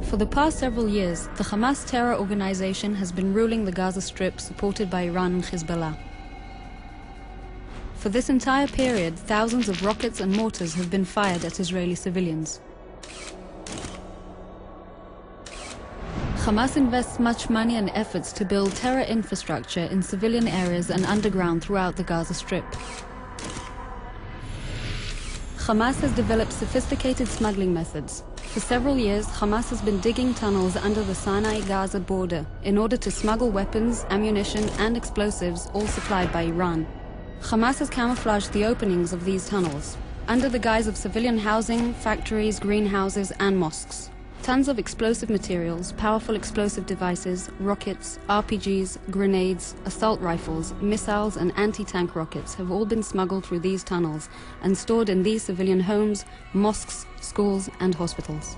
For the past several years, the Hamas terror organization has been ruling the Gaza Strip, supported by Iran and Hezbollah. For this entire period, thousands of rockets and mortars have been fired at Israeli civilians. Hamas invests much money and efforts to build terror infrastructure in civilian areas and underground throughout the Gaza Strip. Hamas has developed sophisticated smuggling methods. For several years, Hamas has been digging tunnels under the Sinai-Gaza border in order to smuggle weapons, ammunition and explosives, all supplied by Iran. Hamas has camouflaged the openings of these tunnels under the guise of civilian housing, factories, greenhouses and mosques. Tons of explosive materials, powerful explosive devices, rockets, RPGs, grenades, assault rifles, missiles and anti-tank rockets have all been smuggled through these tunnels and stored in these civilian homes, mosques, schools and hospitals.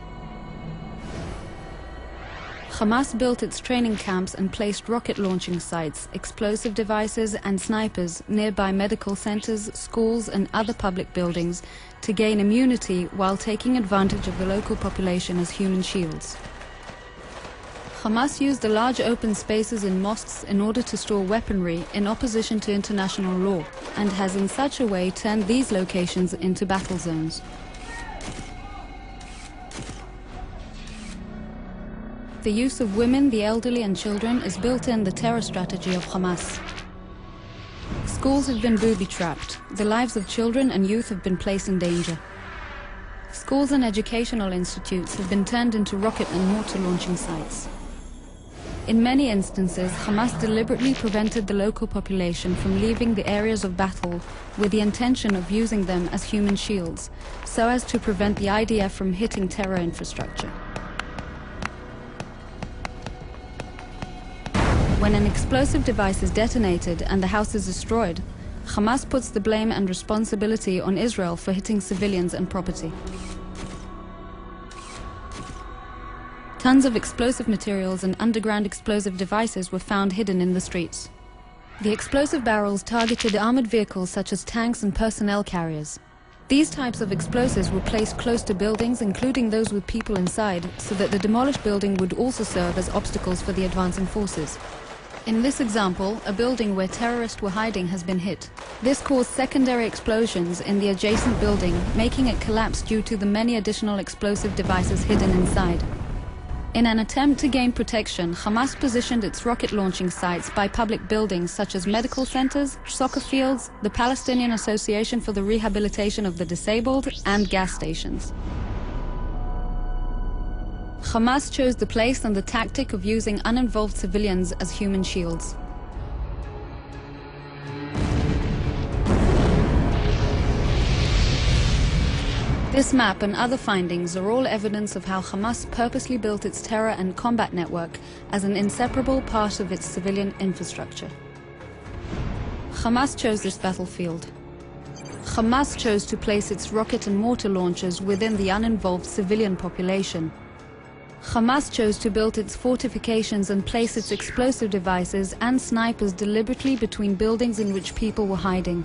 Hamas built its training camps and placed rocket launching sites, explosive devices and snipers nearby medical centers, schools and other public buildings to gain immunity while taking advantage of the local population as human shields. Hamas used the large open spaces in mosques in order to store weaponry in opposition to international law, and has in such a way turned these locations into battle zones. The use of women, the elderly and children is built in the terror strategy of Hamas. Schools have been booby-trapped. The lives of children and youth have been placed in danger. Schools and educational institutes have been turned into rocket and mortar launching sites. In many instances, Hamas deliberately prevented the local population from leaving the areas of battle with the intention of using them as human shields, so as to prevent the IDF from hitting terror infrastructure. When an explosive device is detonated and the house is destroyed, Hamas puts the blame and responsibility on Israel for hitting civilians and property. Tons of explosive materials and underground explosive devices were found hidden in the streets. The explosive barrels targeted armored vehicles such as tanks and personnel carriers. These types of explosives were placed close to buildings, including those with people inside, so that the demolished building would also serve as obstacles for the advancing forces. In this example, a building where terrorists were hiding has been hit. This caused secondary explosions in the adjacent building, making it collapse due to the many additional explosive devices hidden inside. In an attempt to gain protection, Hamas positioned its rocket launching sites by public buildings such as medical centers, soccer fields, the Palestinian Association for the Rehabilitation of the Disabled, and gas stations. Hamas chose the place and the tactic of using uninvolved civilians as human shields. This map and other findings are all evidence of how Hamas purposely built its terror and combat network as an inseparable part of its civilian infrastructure. Hamas chose this battlefield. Hamas chose to place its rocket and mortar launchers within the uninvolved civilian population. Hamas chose to build its fortifications and place its explosive devices and snipers deliberately between buildings in which people were hiding.